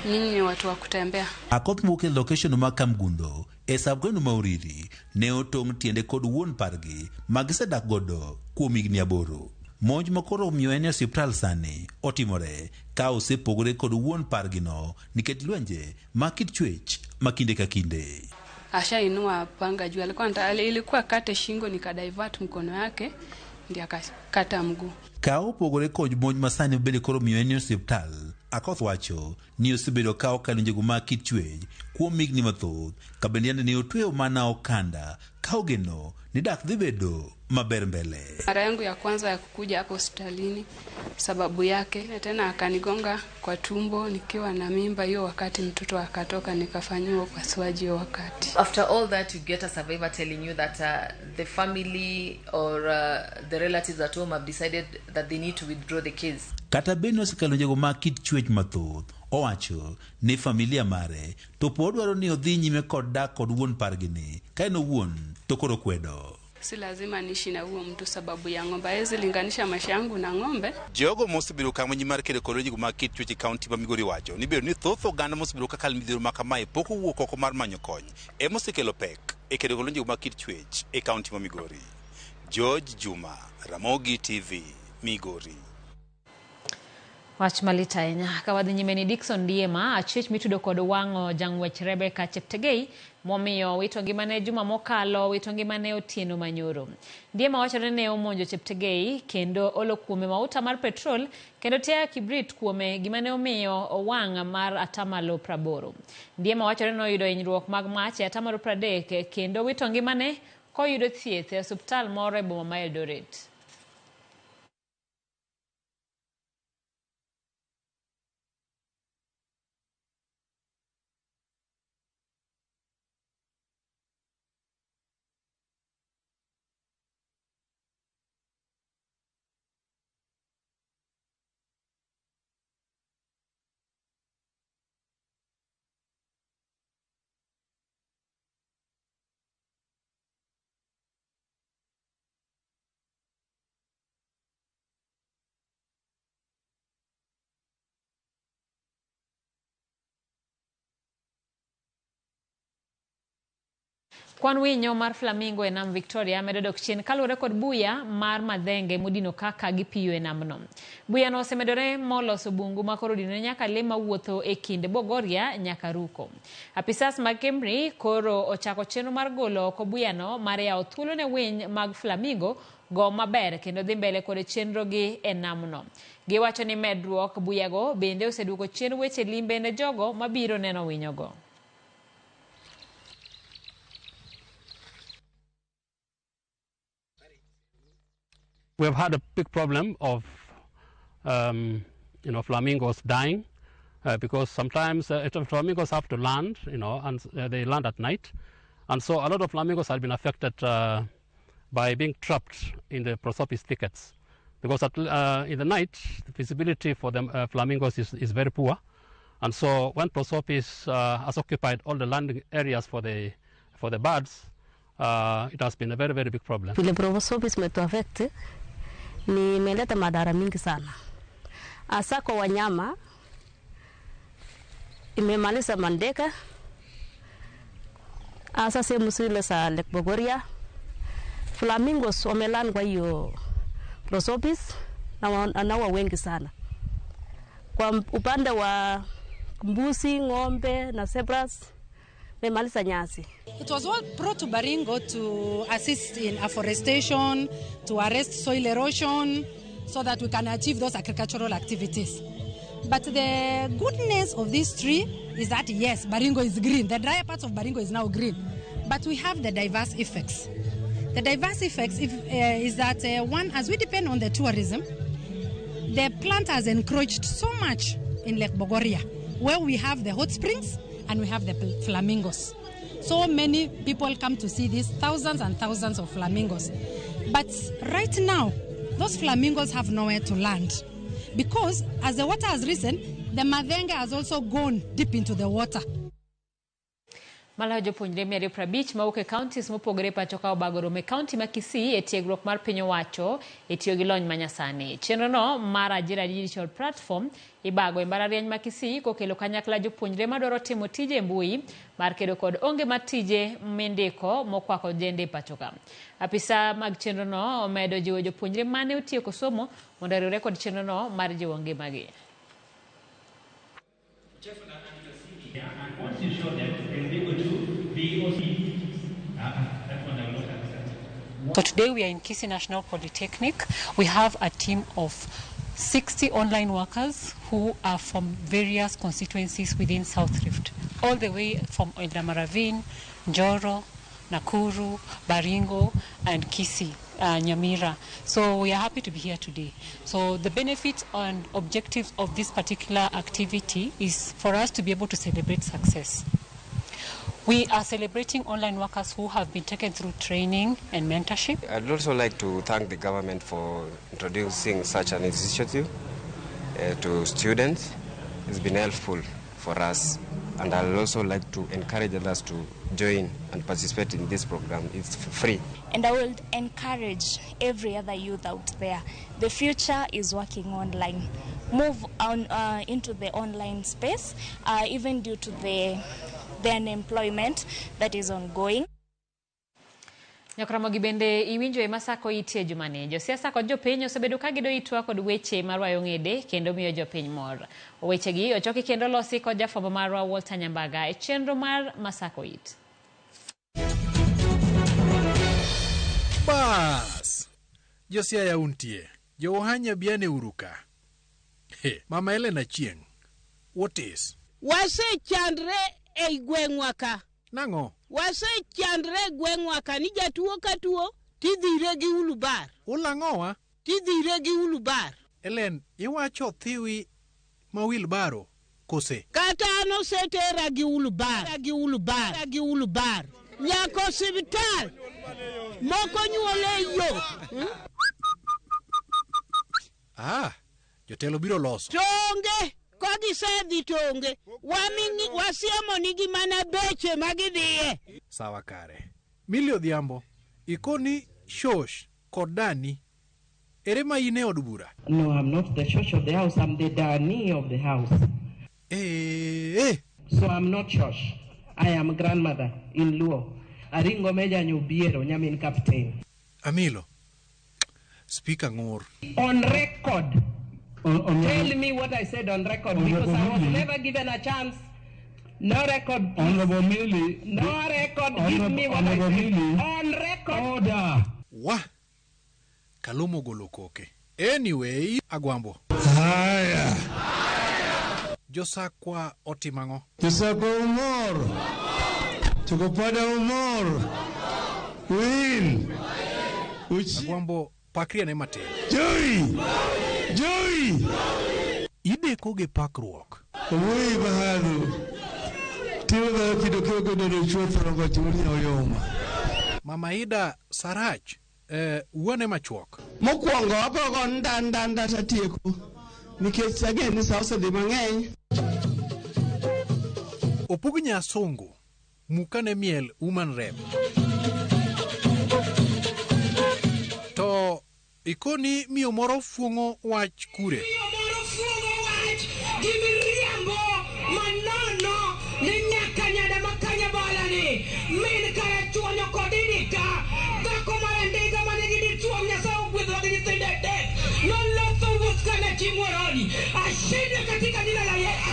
nyinyi ni watu wa kutembea. Akoth muke location ma Kamgundo e sabgweno ma Uriri ne otong' tiende kod wuon pargi magisedak godo kuom higni 8. Monj makoro omiyo en osiptal sani otimore ka osepogore kod wuon pargino nikech lwenje ma kit chwech ma kinde ka kinde. Ashainua panga juu, ilikuwa kate shingo nikadivert mkono yake ndiye akakata mguu. Ka opogore kod monj masani bende koro omiyo en osiptal, Akoth wacho ni osebedo ka okalonjego mag kit chwech kuom higni mathoth ka bende yande ni otweyo mana okanda ka ogeno ni dak dhi bedo maber mbele. Mara yangu ya kwanza ya kukuja hapo hospitalini sababu yake tena akanigonga kwa tumbo nikiwa na mimba hiyo wakati mtoto akatoka nikafanywa upasuaji hiyo wakati. After all that you get a survivor telling you that the family or the relatives at home have decided that they need to withdraw the case. Kata bende osekalonjego mag kit chwech mathoth owacho ni familia mare to pod dwaro ni odhi nyime kod dak kod wuon pargini ka en owuon to koro kwedo. Si lazima niishi na huo mtu sababu ya ng'ombe. Hawezi linganisha maisha yangu na ng'ombe. Jogo mosebiro kama nyimar kede kolonji ma kit chwech county ma Migori wacho ni bedo ni thoth oganda mosebiro kaka midhiero ma kamae pok owuok oko mar manyo kony e mosekelo pek e kede kolonji ma kit chwech e county ma Migori. George Juma, Ramogi TV, Migori. Wach malita enya kawadhi nyime ni Dickson Diema achich mitudo kod wang'o jang'wech Rebecca Cheptegei momiyo wito ngimane juma mokalo wito ngimane Otieno Manyoro. Diema wachore ne omonjo Cheptegei kendo olo kuome mauta mar petrol kendo tea kibrit kuome gimane omiyo owang' mar atamalo 80. Diema wachore no yudo hinyruok mag mach atamalo 30 kendo wito ngimane koyudo thieth e osiptal moro e boma ma Eldoret. Kwan winyo mar flamingo e nam Victoria medo dok chien kaluwore kod buya mar madhenge modino kaka gipiyo e namno. Buya no osemedore moloso bungu makoro dino nyaka le mawuotho e kind Bogoria nyaka Ruko. Apisas mag Kemri koro ochako chenro mar golo oko buya no mar yawo thuolo ne winy mag flamingo go maber kendo dhi mbele kod chenro gi e namno. Giwacho ni medruok buyago bende oseduoko chien weche limbe ne jogo mabiro neno winyogo. We have had a big problem of, flamingos dying because sometimes flamingos have to land, and they land at night. And so a lot of flamingos have been affected by being trapped in the Prosopis thickets. because in the night, the visibility for the flamingos is very poor. And so when Prosopis has occupied all the landing areas for the birds, it has been a very, very big problem. Vile Prosopis metuaffect ni imeleta madhara mingi sana. Hasa kwa wanyama, imemaliza mandeka, hasa sehemu zile za Lake Bogoria. Flamingos wamelan kwa hiyo Prosopis na wengi sana. Kwa upande wa mbuzi, ng'ombe na zebras memaliza nyasi. It was all brought to Baringo to assist in afforestation, to arrest soil erosion, so that we can achieve those agricultural activities. But the goodness of this tree is that, yes, Baringo is green. The drier parts of Baringo is now green. But we have the diverse effects. The diverse effects is that, one, as we depend on the tourism, the plant has encroached so much in Lake Bogoria, where we have the hot springs and we have the flamingos. So many people come to see these thousands and thousands of flamingos. But right now, those flamingos have nowhere to land, because as the water has risen, the Mavenga has also gone deep into the water. Malayo jopuonjre 250 mawuok e counties mopogore pacho ka Bagorome County ma Kisii e tiegruok mar piny owacho e tiyo gi lony manyasani. Chenrono mar Ajira Digital Platform ibago e mbalariany ma Kisii kokelo kanyakla jopuonjre madwaro timo tije e mbui mar kedo kod onge mar tije mindiko mokwako jende pacho ka. Apisa mag chenrono omedo jiwo jopuonjre mane otieko somo mondo oriwre kod chenrono mar jiwo ngimagi. Once you show them, they'll be able to be OC. That's what I look at. So today we are in Kisii National Polytechnic. We have a team of 60 online workers who are from various constituencies within South Rift, all the way from Eldamaravine, Njoro, Nakuru, Baringo, and Kisii, Nyamira. So we are happy to be here today. So the benefit and objectives of this particular activity is for us to be able to celebrate success. We are celebrating online workers who have been taken through training and mentorship. I'd also like to thank the government for introducing such an initiative to students. It's been helpful for us, and I'd also like to encourage others to join and participate in this program. It's free. And I will encourage every other youth out there. The future is working online. Move on into the online space, even due to the unemployment that is ongoing. Nyokramogi bende iwinjo e masako itie jumane. Josiasa kod jopiny osebedo ka gido itwa kod weche marwayo ng'ede kendo miyo jopiny mor. Wechegi ochoki kendo losi kod jafwambo marwa Walter Nyambaga e chenro mar masako it. Bas! Josiaya untie. Johanya biane uruka. Mama Elena Chieng. What is? Wase chandre e gweng'wa ka. Nango? Wase chandre gweng'wa ka ni jatuo ka tuo tidhire gi ulubar. Ulang'owa? Tidhire gi ulubar. Elen, iwacho thiwi ma wilbaro kose? Kata ano setera gi ulubar. Nyako hospital. Moko nyuole yo. Jotelo biro loso. Tonge. Kogi sedhi tonge. Wasiemo nigi mana beche magidhiye. Sawa kare. Millie Odhiambo, ikoni Shosh kod Dani. Ere ma ine od bura? No, I'm not the Shosh of the house. I'm the Dani of the house. So I'm not Shosh. I am grandmother in Luo. Aringo meja nyubiero nyamin captain. Amilo. Speaker ngor. On record. Tell me what I said on record, because I was never given a chance. No record. Honorable Millie. No record. Give me what I said. On record. Order. Wa. Kalumo golokoke. Anyway, Agwambo. Haya. Josakwa otimango. Josakwa umor. Tukopada umor. Win. Agwambo pakria ne mate. Joey! Ideko ge pakruok. Owei bahadu. Tiwa kido kyogo do chuothro go churi oyoma. Mama Ida Sarach, uone machuok. Mokwongo apogo ndanda tatieko. Nikech again ni sauce de mang'eny. Opug Nyasongo, Mukane Miel Woman Rep. To ikoni miyo moro fuong'o wach kure. Gimiriambo manono ni nyaka nyada makanya balani min kaya chuonyo kodidika dhako marandiga manigi dichuom Nyasaye ogwedho gi nyithinde adek noloso wuskana chimworoni ashinde katika jina la Yesu.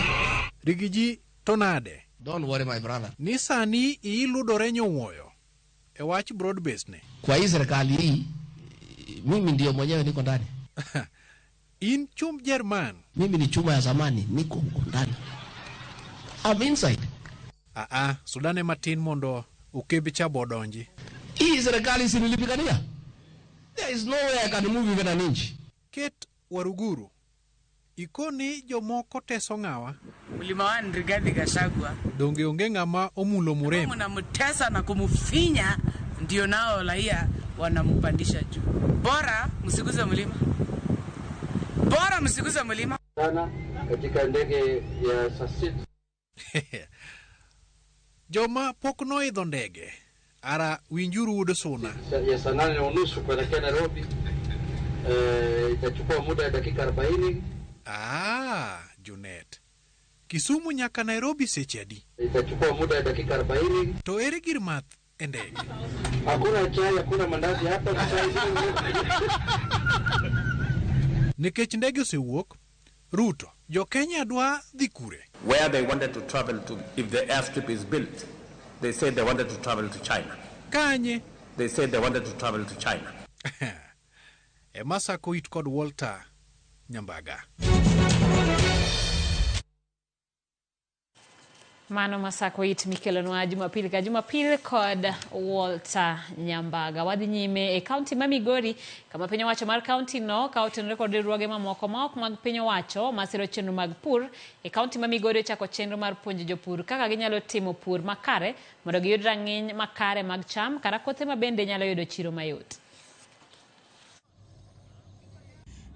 Rigiji tonade. Don't worry my brother. Ni sani iludore nyowuoyo e wach broad based ne. Kwa hii serikali hii mimi ndio mwenyewe niko ndani. In chum Jerman. Mimi ni chuma ya zamani, niko ndani. I'm inside. Sudane matin mondo ukebicha bodonji. Hii serikali sinilipigania. There is no way I can move even an inch. Ket Waruguru. Ikoni jomoko teso ng'awa. Mlima wa Rigathi Gachagua. Donge onge ng'ama omulo Murema. Mnamtesa na kumfinya ndio nao raia wanampandisha juu. Bora msiguze mlima. Bora msiguze mlima. Sana katika ndege ya Sasit. Joma pok noidho ndege. Ara winjuru udo suna. Ya saa 8:30 kuelekea Nairobi. Itachukua muda ya dakika 40. Junet. Kisumu nyaka Nairobi seche adi? Itachukua muda ya dakika 40. To ere gir math e ndege? Hakuna chai, hakuna mandazi hapa. Nikech ndege osewuok, Ruto, jo Kenya dwa dhi kure. Where they wanted to travel to, if the airstrip is built, they said they wanted to travel to China. Kanye? They said they wanted to travel to China. Emasa Koit kod Walter Nyambaga. Mano Masako it Mikelonwa Jumapili ka Jumapili kod Walter Nyambaga. Wadhi nyime e county ma Migori kama piny owacho mar county no ka otenore kod riwruoge mamoko ma ok mag piny owacho masiro chenro mag pur e county ma Migori ochako chenro mar puonjo jopur kaka ginyalo timo pur makare mondo giyud rang'iny makare mag cham kata kothe ma bende nyalo yudo chiro mayot.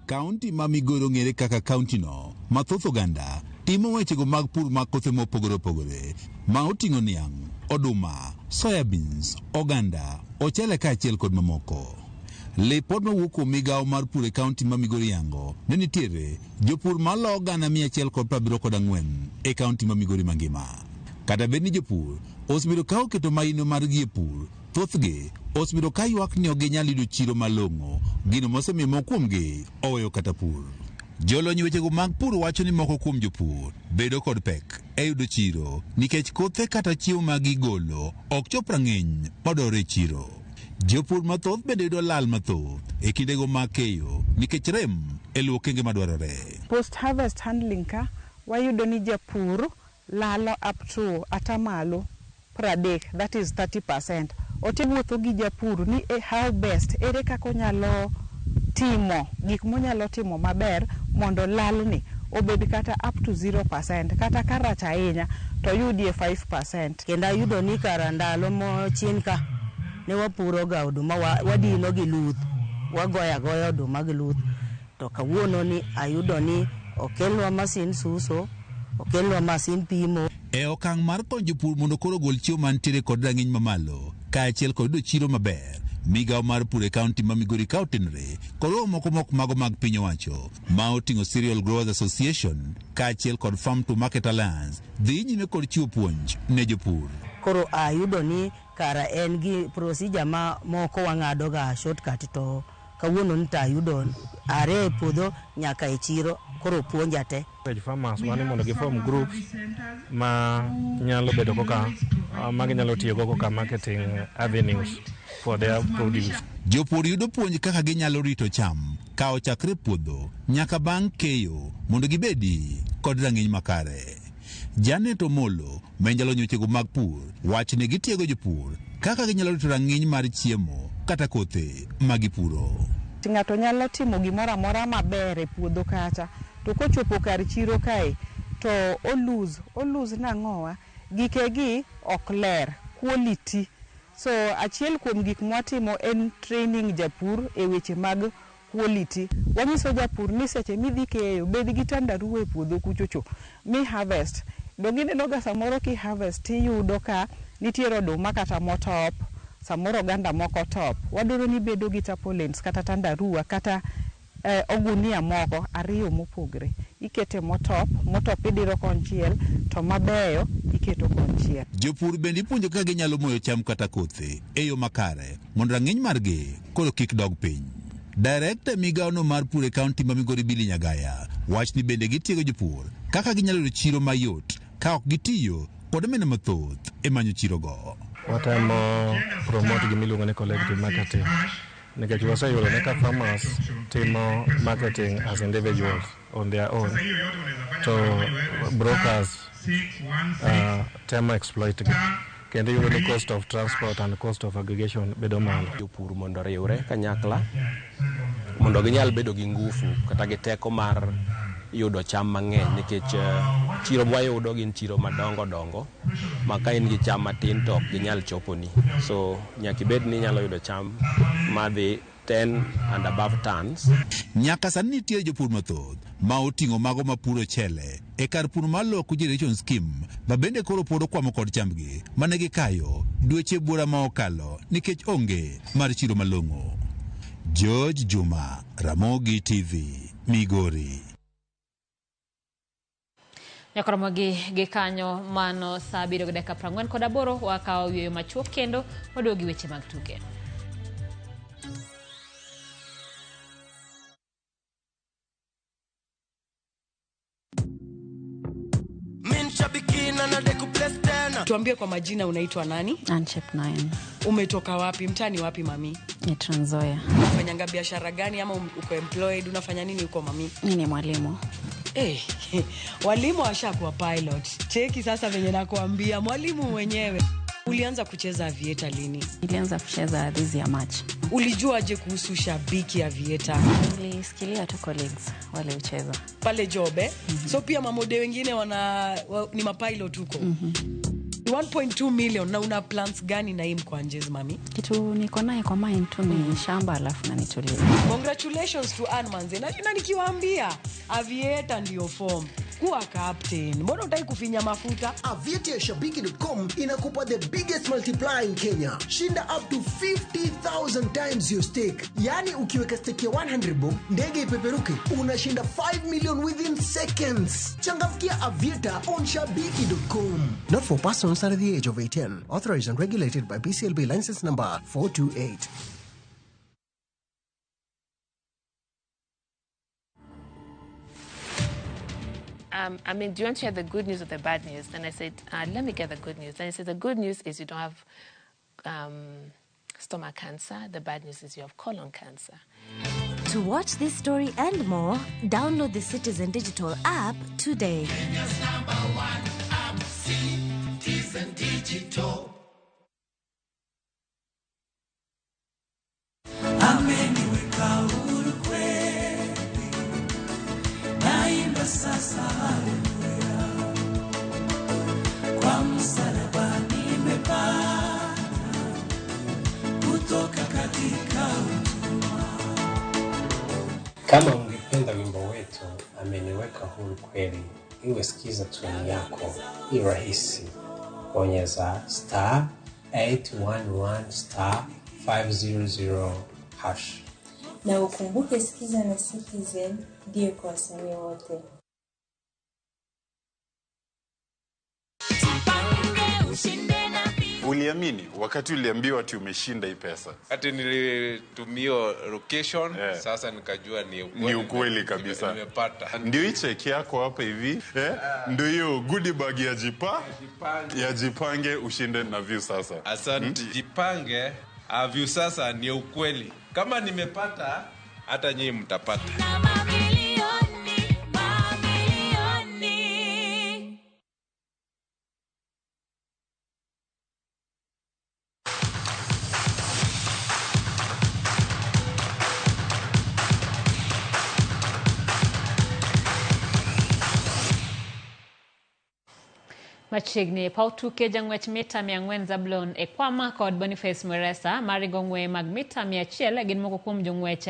County ma Migori ng'ere kaka county no mathoth oganda timo wechego mag pur mag kothe mopogore opogore ma oting'o niang', oduma, soybeans, oganda, ochele kaachiel kod mamoko. Lipod mawuok kuom migawo mar pur e kaunti ma Migori yango ne nitiere jopur malo gana 174 e kaunti ma Migori mangima. Kata bed ni jopur osebedo ka oketo maino margi e pur, thothgi osebedo ka ywak ni ok ginyal yudo chiro malong'o, gino mosemiyo moko kuomgi oweyo kata pur. Jolony wechego mag pur wacho ni moko kuom jopur bedo kod pek e yudo chiro nikech kothe kata chiemo ma gigolo ok chop rang'iny madwarore e chiro. Jopur mathoth bende yudo lal mathoth e kindego mag keyo nikech rem e luwo okenge madwarore. Post harvest handling ka wayudo ni japur lalo up to atamalo 30, that is 30%. Otiwuotho gi japur ni how best ere kaka onyalo timo gik monyalo timo maber mondo lalni obed kata up to 0% kata karach ahinya to yudie 5%. Kendo ayudo ni kara ndalo mo chien ka ne wapuro ga oduma wadino gi luth, wagoya goya oduma gi luth, to kawuono ni ayudo ni okelwa masin suso, okelwa masin pimo. E okang' mar konyo jopur mondo koro gol chiemo mantiere kod rang'iny mamalo kaachiel kod yudo chiro maber, migawo mar pur e kaunti ma Migori ka otenore kod moko mago mag piny owacho ma oting'o Cereal Growers Association kaachiel kod Farm to Market Alliance dhi nyime kod chiwo puonj ne jopur. Koro ayudo ni kara en gi procedure ma moko wang'ado ga shortcut, to kawuono ni ayudo are e puodho nyaka e chiro, koro puonja te. Farmers wani mondo giform groups ma nyalo bedo koka ma ginyalo tiyo go koka marketing avenues for their produce. Jopur yudo puonj kaka ginyalo rito cham ka ochakre puodho nyaka bang' keyo mondo gibedi kod rang'iny makare. Janet Omolo, menjalo nyochego mag pur, wach ni gitiego jopur kaka ginyalo rito rang'iny mar chiemo kata kothe magipuro. Ng'ato nyalo timo gimoro amora maber e puodho kacha, to kochopo kar chiro kae to olose nang'owa gikegi ok ler, quality. So achiel kuom gik mwatimo en training japur e weche mag quality. Wanyiso japur ni seche midhi keyo bed gi tandaruwa e puodho kuchocho mi harvest. Dongine noga samoro ki harvest iyudo ka nitiere oduma kata motop, samoro ganda moko top. Wadwaro ni bedo gi tarpaulins kata tandaruwa kata ogunia moko ariyo mopogre. Ikete motop idiro konchiel to mabeyo iketo konchiel. Jopur bende ipuonjo ka ginyalo moyo cham kata kothe e yo makare mondo rang'iny margi koro kik dog piny. Director migaono mar pur e kaunti ma Migori Billy Nyagaya wach ni bende gitiego jopur kaka ginyalo yudo chiro mayot ka ok gitiyo kod omenda mathoth e manyo chirogo. Watemo promote gimiluongo ni collective marketing. Nikech waseyudo ni ka farmers timo marketing as individuals on their own, to brokers temo exploit kendo yudo ni cost of transport and cost of aggregation bedo malo. Jopur mondo riwre kanyakla mondo ginyal bedo gi ngufu kata gi teko mar yudo cham mang'eny, nikech chiro mwayudo gin chiro madongo ma ka in gi cham matin to ok ginyal choponi. So nyaka ibed ni nyalo yudo cham madhi 10 and above tons. Nyaka sani nitie jopur mathoth ma oting'o mago mapuro chele e kar pur mar Low Cogeneration Scheme ma bende koro pod okwamo kod chambgi mane gikayo dweche buora ma okalo nikech onge mar chiro malong'o. George Juma, Ramogi TV, Migori. Nyakoromo gi kanyo mano saa 7:48 wakawo yweyo machuok kendo wadogi weche mag tuke. Tuambie kwa majina, unaitwa nani? Anchep 9. Umetoka wapi? Mtani wapi mami? Ni Trans Nzoia. Unafanya biashara gani ama uko employed? Unafanya nini uko mami? Mimi ni mwalimu. Walimu washakuwa pilot. Cheki sasa venye nakuambia, mwalimu mwenyewe. Ulianza kucheza aviator lini? Nilianza kucheza this year March. Ulijuaje kuhusu shabiki aviator? Nilisikilia tu colleagues wale ucheza pale Jobe. So pia mamode wengine ni mapilot huko. 1.2 million na una plans gani na hii mkwanjezi mami? Kitu niko naye kwa mind tu ni shamba alafu na nitulie. Congratulations to Anmanze. Na nikiwaambia aviator ndio form. Kuwa captain. Mbona utaki kufinya mafuta? Aviatorshabiki.com inakupa the biggest multiplier in Kenya. Shinda up to 50,000 times your stake. Yani ukiweka stake ya 100 bob, ndege ipeperuke, unashinda 5 million within seconds. Changamkia Aviator on Shabiki.com. Not for persons under the age of 18. Authorized and regulated by BCLB license number 428. Do you want to hear the good news or the bad news? And I said, let me get the good news. And he said, the good news is you don't have stomach cancer. The bad news is you have colon cancer. To watch this story and more, download the Citizen Digital app today. Kenya's #1 app, Citizen Digital. Ameniweka huru kweli, naimba sasa haleluya, kwa msalaba nimepata kutoka katika utumwa. Kama ungependa wimbo wetu ameniweka huru kweli, iwe sikiza tuni yako, ni rahisi. Bonyeza *811 *500# na ukumbuke sikiza na Citizen ndio kwa wasanii wote. Uliamini wakati uliambiwa ati umeshinda hii pesa? Ati nilitumia location, sasa nikajua ni ukweli kabisa. Nimepata. Ndio hii cheki yako hapa hivi, ndio hiyo goodie bag ya Jipange ushinde na View sasa. Asante. Jipange, View sasa ni ukweli. Kama nimepata, hata nyinyi mtapata. Machiegni pautuke jang'wech mita 400 Zablon Ekwama kod Boniface Mweresa marigo ng'we mag mita 100 gin moko kuom jong'wech